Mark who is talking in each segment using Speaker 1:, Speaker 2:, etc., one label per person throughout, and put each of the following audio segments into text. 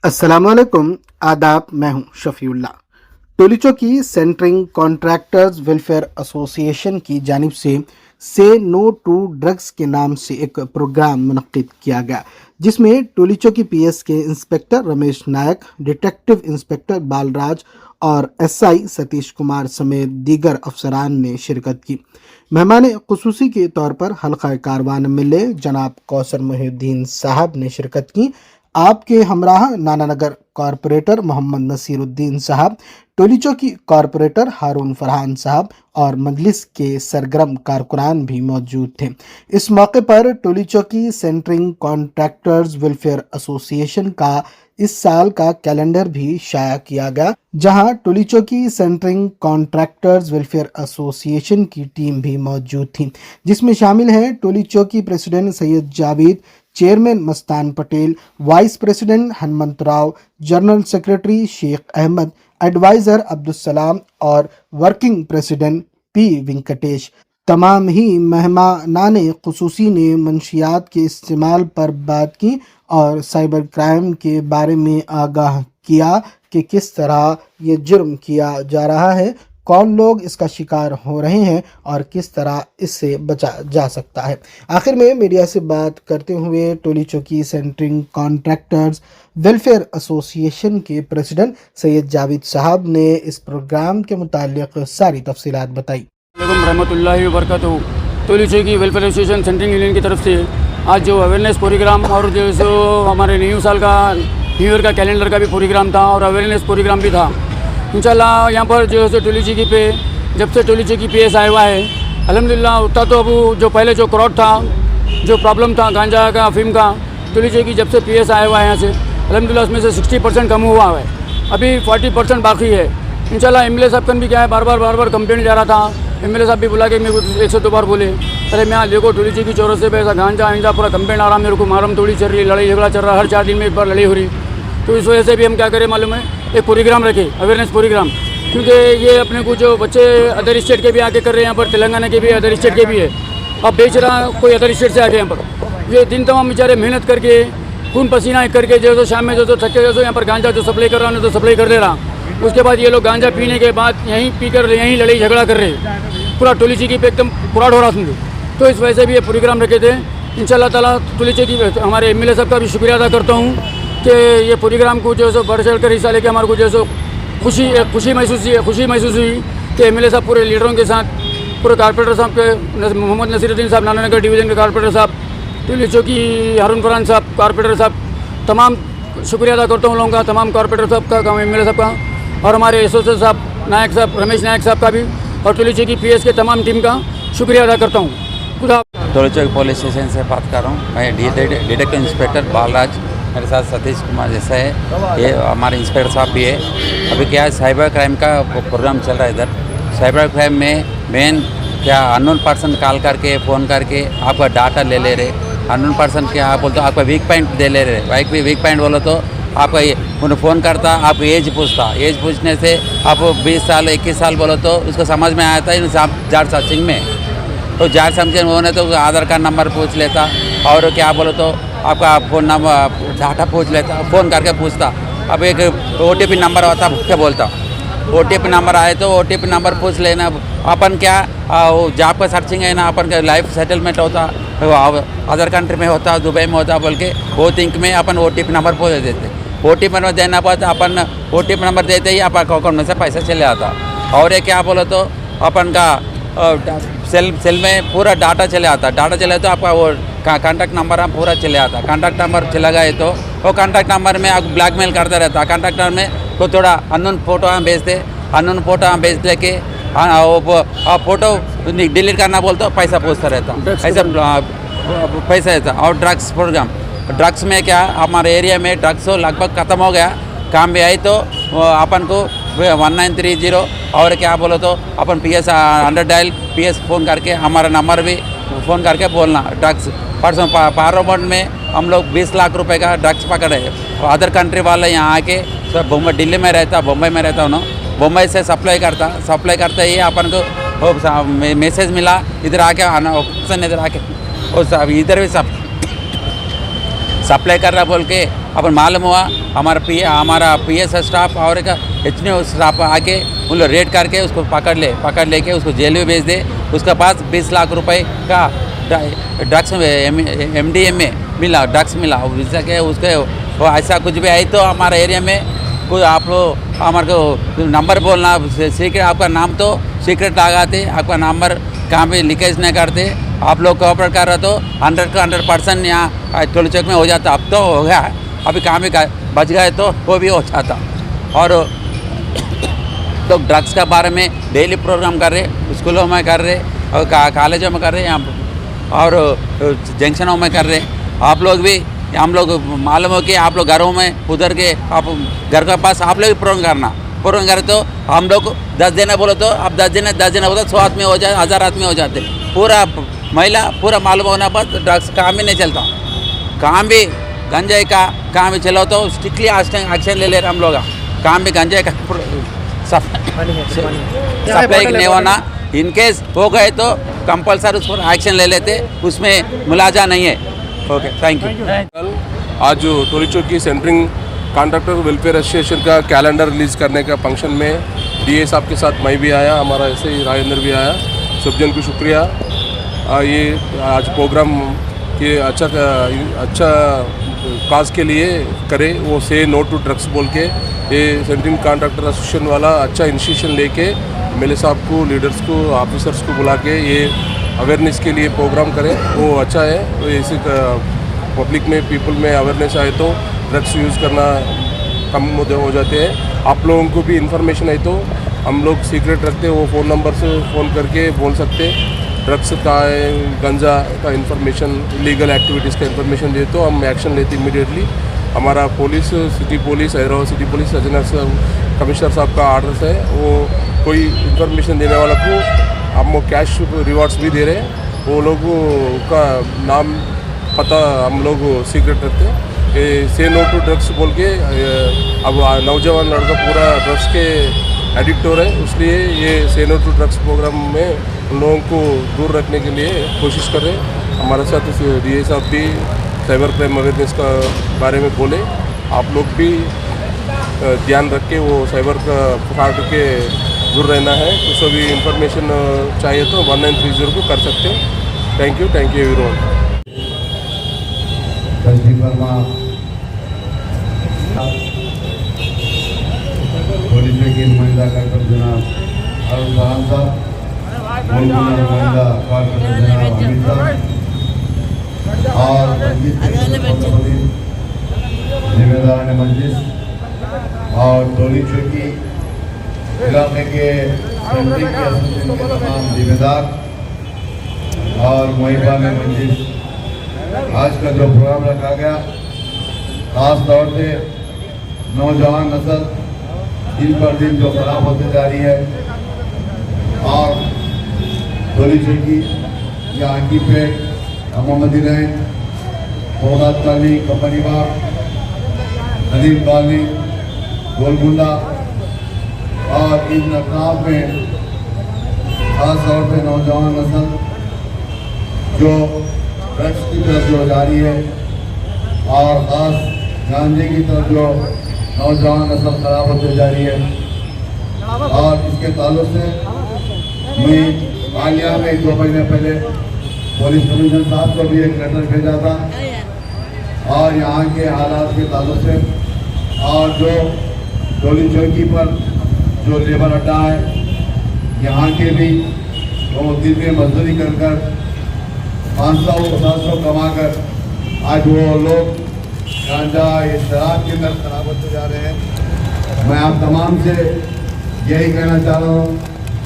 Speaker 1: अस्सलामुअलैकुम, आदाब। मैं हूं शफीउल्ला। टोलीचो की सेंटरिंग कॉन्ट्रैक्टर्स वेलफेयर एसोसिएशन की जानिब से नो टू ड्रग्स के नाम से एक प्रोग्राम मुनक्किद किया गया, जिसमें टोलीचो की पीएस के इंस्पेक्टर रमेश नायक, डिटेक्टिव इंस्पेक्टर बालराज और एसआई सतीश कुमार समेत दीगर अफसरान ने शिरकत की। मेहमान खुसूसी के तौर पर हल्का कारवान मिले जनाब कौसर मोहिउद्दीन साहब ने शिरकत की। आपके हमराह नानानगर कॉरपोरेटर मोहम्मद नसीरुद्दीन साहब, टोलीचो की कॉरपोरेटर हारून फरहान साहब और मजलिस के सरगर्म कारकुनान भी मौजूद थे। इस मौके पर टोलीचो की सेंटरिंग कॉन्ट्रैक्टर्स वेलफेयर एसोसिएशन का इस साल का कैलेंडर भी शाया किया गया, जहां टोलीचो की सेंटरिंग कॉन्ट्रैक्टर्स वेलफेयर एसोसिएशन की टीम भी मौजूद थी, जिसमें शामिल हैं टोलीचो की president Syed Javed, chairman Mastan Patel, vice president Hanumant Rao, general secretary Sheikh Ahmed, adviser Abdulsalam और वर्किंग प्रेसिडेंट पी वेंकटेश। तमाम ही मेहमानाने खुसूसी ने मंशियात के इस्तेमाल पर बात की और साइबर क्राइम के बारे में आगाह किया कि किस तरह ये जुर्म किया जा रहा है, कौन लोग इसका शिकार हो रहे हैं और किस तरह इससे बचा जा सकता है। आखिर में मीडिया से बात करते हुए टोलीचो की सेंटरिंग कॉन्ट्रैक्टर्स वेलफेयर एसोसिएशन के प्रेसिडेंट सैयद जावेद साहब ने इस प्रोग्राम के मुतालिक सारी तफसीलात बताई।
Speaker 2: रहमतुल्लाहि व बरकातहू। टोलीचो की वेलफेयर एसोसिएशन सेंटरिंग यूनियन की तरफ से आज जो अवेयरनेस प्रोग्राम और जो हमारे न्यू साल का न्यू ईयर का कैलेंडर का भी प्रोग्राम था और अवेयरनेस प्रोग्राम भी था। इंशाल्लाह यहाँ पर जो है टोलीचो की पे जब से टोलीचो की पीएस आया हुआ है, अल्हम्दुलिल्लाह उतना तो अब जो पहले जो क्राउड था, जो प्रॉब्लम था गांजा का, अफीम का, टोलीचो की जब से पीएस आया हुआ है यहाँ से अल्हम्दुलिल्लाह उसमें से 60% कम हुआ है, अभी 40% बाकी है। इंशाल्लाह एमएलए साहब का भी क्या है, बार बार कंप्लेंट जा रहा था। एमएलए साहब भी बुला के मेरे को 1 से 2 बार बोले, अरे मैं देखो टोलीचो की चौरस से ऐसा गांजा पूरा कंप्लेंट आ रहा, मेरे को मारम तोड़ी चल रही, लड़ाई झगड़ा चल रहा, हर 4 दिन में एक बार लड़ाई हो रही। तो इस वजह से भी हम क्या करें मालूम है, एक प्रोग्राम रखे, अवेयरनेस प्रोग्राम, क्योंकि ये अपने को जो बच्चे अदर स्टेट के भी आके कर रहे हैं, यहाँ पर तेलंगाना के भी, अदर स्टेट के भी है, अब बेच रहा कोई अदर स्टेट से आके यहाँ पर। ये दिन तमाम बेचारे मेहनत करके खून पसीना करके जो शाम में जो थके जो यहाँ पर गांजा जो सप्लाई कर रहा है तो सप्लाई कर दे रहा। उसके बाद ये लोग गांजा पीने के बाद यहीं पीकर यहीं लड़ाई झगड़ा कर रहे, पूरा टोलीचो की पे एकदम पुराड़ हो रहा समझो। तो इस वजह से भी ये प्रोग्राम रखे थे। इंशाल्लाह ताला टोलीचो की हमारे एमएलए साहब का भी शुक्रिया अदा करता हूँ कि ये प्रोग्राम को जो है बढ़ चढ़ कर हिस्सा लेके हमारे को जो है खुशी महसूस हुई कि एमएलए साहब पूरे लीडरों के साथ, पूरे कॉर्पोरेटर साहब के, मोहम्मद नसीरुद्दीन साहब नानानगर डिवीज़न के कॉर्पोरेटर साहब, टोलीचो की हारून फरहान साहब कॉर्पोरेटर साहब, तमाम शुक्रिया अदा करता हूँ लोगों का, तमाम कॉर्पोरेटर साहब का, एमएलए साहब का और हमारे एसोसिएट साहब नायक साहब, रमेश नायक साहब का भी और टोलीचो की पीएस के तमाम टीम का शुक्रिया अदा करता हूँ। खुदा।
Speaker 3: टोलीचो पुलिस स्टेशन से बात कर रहा हूँ। मैं डिटेक्टिव इंस्पेक्टर बालराज, मेरे साथ सतीश कुमार जैसा है, ये हमारे इंस्पेक्टर साहब भी है। अभी क्या है, साइबर क्राइम का प्रोग्राम चल रहा है इधर। साइबर क्राइम में मेन क्या, अननोन पर्सन कॉल करके फ़ोन करके आपका डाटा ले ले रहे, अननोन पर्सन क्या आप बोलते हो आपका वीक पॉइंट दे ले रहे। वीक पॉइंट बोलो तो आपका उन्हें फ़ोन करता, आपको एज पूछता, एज पूछने से आप 20 साल 21 साल बोलो तो उसको समझ में आता है जार सर्चिंग में, तो जार सर्चिंग होने तो आधार कार्ड नंबर पूछ लेता और क्या बोलो तो आपका फ़ोन नंबर डाटा पूछ लेता, फ़ोन करके पूछता। अब एक OTP नंबर होता, क्या बोलता OTP नंबर आए तो OTP नंबर पूछ लेना। अपन क्या जॉब का सर्चिंग है ना, अपन का लाइफ सेटलमेंट होता, अदर कंट्री में होता, दुबई में होता बोल के वो थिंक में अपन OTP नंबर पूछ देते। OTP नंबर देना पड़ता, अपन OTP नंबर देते ही आपका अकाउंट में से पैसा चले आता। और ये क्या बोलो तो अपन का सेल में पूरा डाटा चले आता, डाटा चले तो आपका वो कॉन्टैक्ट नंबर हम पूरा चले आता। कॉन्टैक्ट नंबर चला गए तो वो कॉन्टैक्ट नंबर में आप ब्लैकमेल करता रहता। कॉन्टैक्ट नंबर में तो थोड़ा अननोन फोटो हम भेजते, अननोन फोटो हम भेज लेके वो फोटो डिलीट करना बोलते पैसा पूछता रहता, ऐसा पैसा रहता। और ड्रग्स प्रोग्राम, ड्रग्स में क्या हमारे एरिया में ड्रग्स लगभग ख़त्म हो गया, काम भी आई तो अपन को 1930 और क्या बोलो तो अपन PS 100 डायल PS फ़ोन करके हमारा नंबर भी फ़ोन करके बोलना। ड्रग्स परसों पार्लियामेंट में हम लोग 20 लाख रुपए का ड्रग्स पकड़े। अदर कंट्री वाले यहाँ आके सब बम्बई, दिल्ली में रहता, बम्बई में रहता हूँ, बम्बई से सप्लाई करते ही अपन को मैसेज मिला, इधर आके ऑप्शन इधर आके और सब इधर भी सप्लाई कर रहा बोल के अपन मालूम हुआ। हमारा पीएस स्टाफ और एक एचएनओ स्टाफ आके उन लोग रेड करके उसको पकड़ लेके उसको जेल में भेज दे। उसके पास 20 लाख रुपए का ड्रग्स MDMA मिला, ड्रग्स मिला। के उसके वो ऐसा कुछ भी आई तो हमारे एरिया में कोई आप लोग हमारे को नंबर बोलना सीक्रेट, आपका नाम तो सीक्रेट लगाते, आपका नंबर कहाँ भी लीकेज नहीं करते। आप लोग कोऑपरेट कर रहे तो 100% यहाँ टोलीचौक में हो जाता। अब तो हो गया, अभी कहाँ भी बच गए तो वो भी हो जाता। और तो ड्रग्स के बारे में डेली प्रोग्राम कर रहे, स्कूलों में कर रहे और कॉलेजों में कर रहे यहाँ और जंक्शनों में कर रहे। आप लोग भी, हम लोग मालूम हो कि आप लोग घरों में उधर के आप घर के पास आप लोग भी प्रोग्राम करें तो हम लोग 10 दिन बोलो तो अब 10 दिन बोलो 100 आदमी हो जाए, 1000 आदमी हो जाते। पूरा महिला पूरा मालूम होने पर ड्रग्स काम भी नहीं चलता। काम भी गंजाई का काम भी चलो तो स्ट्रिक्टली एक्शन ले रहे हम लोग। काम भी गंजाई का सप्लाई नहीं होना, इनकेस हो गए तो कंपलसरी उस पर एक्शन ले लेते, उसमें मुलाजा नहीं है। Okay, thank you.
Speaker 4: आज टोलीचौक की सेंटरिंग कॉन्ट्रैक्टर वेलफेयर एसोसिएशन का कैलेंडर रिलीज़ करने का फंक्शन में डीए साहब के साथ मैं भी आया, हमारा ऐसे ही राजेंद्र भी आया। सब जन को शुक्रिया। ये आज प्रोग्राम के अच्छा काज के लिए करे, वो से नो टू ड्रग्स बोल के ये सेंटरिंग कॉन्ट्रैक्टर एसोसिएशन वाला अच्छा इनिशिएशन लेके एमएलए साहब को, लीडर्स को, ऑफिसर्स को बुला के ये अवेयरनेस के लिए प्रोग्राम करें, वो अच्छा है। तो ऐसे पब्लिक में, पीपल में अवेयरनेस आए तो ड्रग्स यूज़ करना कम हो जाते हैं। आप लोगों को भी इंफॉर्मेशन है तो हम लोग सीक्रेट रखते, वो फ़ोन नंबर से फ़ोन करके बोल सकते। ड्रग्स का गंजा का इंफॉर्मेशन, इलीगल एक्टिविटीज़ का इंफॉर्मेशन दे तो हम एक्शन लेते इमीडिएटली। हमारा police, city police, Hyderabad city police commissioner साहब का आर्डर है, वो कोई इंफॉर्मेशन देने वाला को हम कैश रिवॉर्ड्स भी दे रहे हैं। वो लोगों का नाम पता हम लोग सीक्रेट रखते हैं। से नो टू ड्रग्स बोल के अब नौजवान लड़का पूरा ड्रग्स के एडिक्ट हो रहे हैं, इसलिए ये से नो टू ड्रग्स प्रोग्राम में उन लोगों को दूर रखने के लिए कोशिश कर रहे हैं। हमारे साथ डीए साहब भी साइबर क्राइम अवेयरनेस का बारे में बोले। आप लोग भी ध्यान रख के वो साइबर का फ्रॉड के दूर रहना है। तो सभी इंफॉर्मेशन चाहिए तो 1930 को कर सकते हैं। Thank you everyone.
Speaker 5: टोलीचौक की नुमाइंदा कारकुन जनाब अरुण खान साहब, नुमाइंदा कारकुन जनाब अमित साहब और जिम्मेदार मजलिस और टोलीचौकी इलाके के सेंट्रिंग के एसोसिएशन के तमाम जिम्मेदार और मुहिबा में मजलिस, आज का जो प्रोग्राम रखा गया खास तौर से नौजवान नस्ल दिन पर दिन जो खराब होती जा रही है और टोलीचौकी या आकीपेट, मोहम्मदी लाइन, बहुरात कॉलोनी, कंपनी बाग, नदीम कॉलोनी, गोलकुंडा और इन अतराफ में खास तौर से नौजवान नस्ल जो ड्रग्स की तरफ जो जा रही है और ख़ास गांजे की तरफ जो नौजवान नस्ल खराब होते जा रही है। और इसके ताल्लुक से मैं हालिया में 2 महीने पहले पुलिस कमिश्नर साहब को भी एक लेटर भेजा था और यहाँ के हालात के ताल्लुक से, और जो टोलीचौकी पर जो लेबर अड्डा है यहाँ के भी वो दिन में मजदूरी कर 500-700 कमा कर आज वो लोग गांजा या शराब के अंदर खराब होते जा रहे हैं। मैं आप तमाम से यही कहना चाह रहा हूँ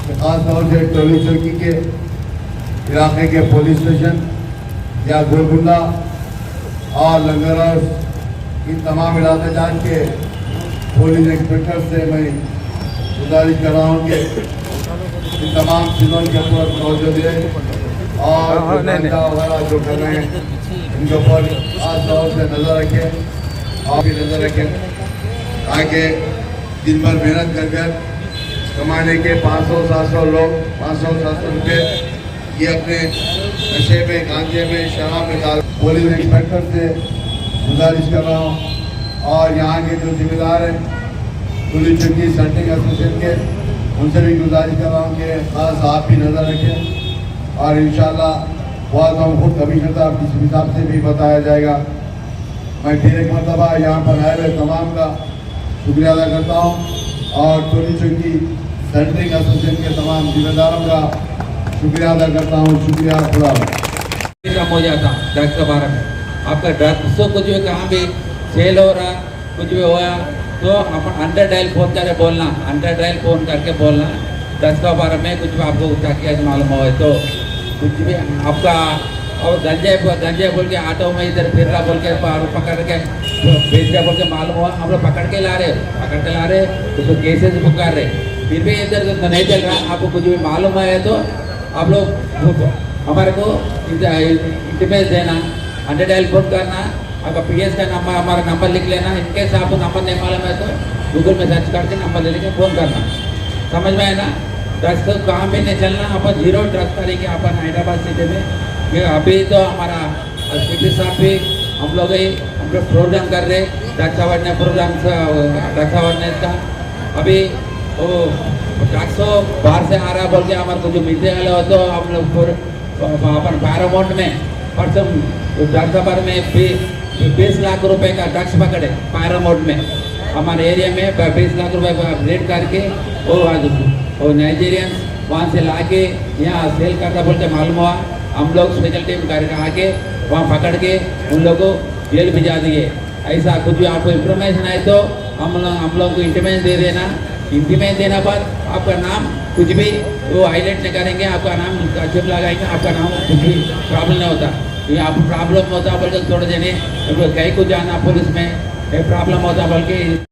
Speaker 5: कि ख़ास तौर से टोलीचौकी के इलाके के पुलिस स्टेशन या गोलकुंडा और लंगर हाउस इन तमाम इलाके जान के पुलिस इंस्पेक्टर से मैं गुजारिश कर रहा हूँ कि इन तमाम चीज़ों के ऊपर तवज्जो दें और वगैरह जो कर रहे हैं इनके ऊपर खास तौर से नज़र रखें और भी नज़र रखें, ताकि दिन भर मेहनत कर कर कमाने के 500-700 लोग 500-700 रुपये ये अपने नशे में, गांजे में, शराब में डाल। पुलिस इंस्पेक्टर से गुजारिश कर रहा हूँ। और यहाँ के जो जिम्मेदार हैं टोली चौकी सेंट्रिंग एसोसिएशन के, उनसे भी गुजारिश कर रहा हूँ कि खास आप भी नज़र रखें और इंशाल्लाह बहुत हम खुद कमिश्नर साहब से भी बताया जाएगा। मैं फिर एक मरतबा यहाँ पर आए हुए तमाम का शुक्रिया अदा करता हूँ और टोली चौकी सेंट्रिंग एसोसिएशन के तमाम जिम्मेदारों का शुक्रिया अदा करता हूँ। शुक्रिया, खुदा
Speaker 6: कम हो जाता ड्रग्स के बारे में। आपका ड्रग्स को कुछ भी कहाँ भी सेल हो रहा, कुछ भी हुआ तो अपन अंडर डायल फ़ोन करके बोलना, अंडर डायल फ़ोन करके बोलना ड्रग्स के बारे में कुछ भी आपको ताकि आज मालूम हो तो कुछ भी आपका। और गंजे बोल के ऑटो में इधर फिर रहा बोल के पकड़ के बेच रहा बोल के मालूम हुआ, हम लोग पकड़ के ला रहे तो केसेस बुक कर रहे, फिर भी इधर तो नहीं चल रहा। आपको कुछ भी मालूम है तो आप लोग हमारे को इंटीमेट देना, अंडर डायल फ़ोन करना, आपका पीएस का नंबर हमारा नंबर लिख लेना। इनकेस आपको नंबर नहीं मालूम है तो गूगल में सर्च करके नंबर ले लेके फ़ोन करना। समझ में है ना? ड्रग्स तो कहाँ भी नहीं चलना, अपन जीरो ड्रग्स तरीके अपन हैदराबाद सिटी में। ये अभी तो हमारा सीपी साहब भी हम लोग प्रोग्राम कर रहे drugs awareness programme, drugs awareness का। अभी वो ड्रग्स बाहर से आ रहा बोल के हमारे को जो मिलते वाले हो तो हम लोग अपन पैरामाउंट में परसों ड्रग्स बारे में 20 लाख रुपए का ड्रग्स पकड़े पैरामाउंट में। हमारे एरिया में 20 लाख रुपए रेड करके वो नाइजीरियंस वहाँ से ला के यहाँ सेल करता बोल के मालूम हुआ। हम लोग स्पेशल टीम करके आके वहाँ पकड़ के उन लोग को जेल भिजा दिए। ऐसा कुछ भी आपको इन्फॉर्मेशन है तो हम लोग को इंटीमेशन दे देना। इंटीमेशन देना बाद आपका नाम कुछ भी वो हाईलाइट नहीं करेंगे, आपका नाम चिप लगाएंगे, आपका नाम कुछ भी प्रॉब्लम नहीं होता। ये आप प्रॉब्लम होता बोल के छोड़ देने कहीं को जाना पुलिस में प्रॉब्लम होता बोल के।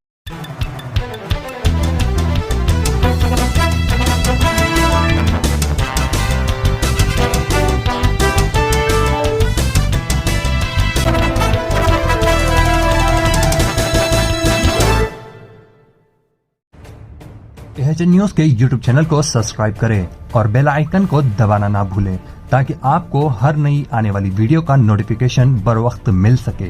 Speaker 7: एचएन न्यूज के यूट्यूब चैनल को सब्सक्राइब करें और बेल आइकन को दबाना ना भूलें ताकि आपको हर नई आने वाली वीडियो का नोटिफिकेशन बर वक्त मिल सके।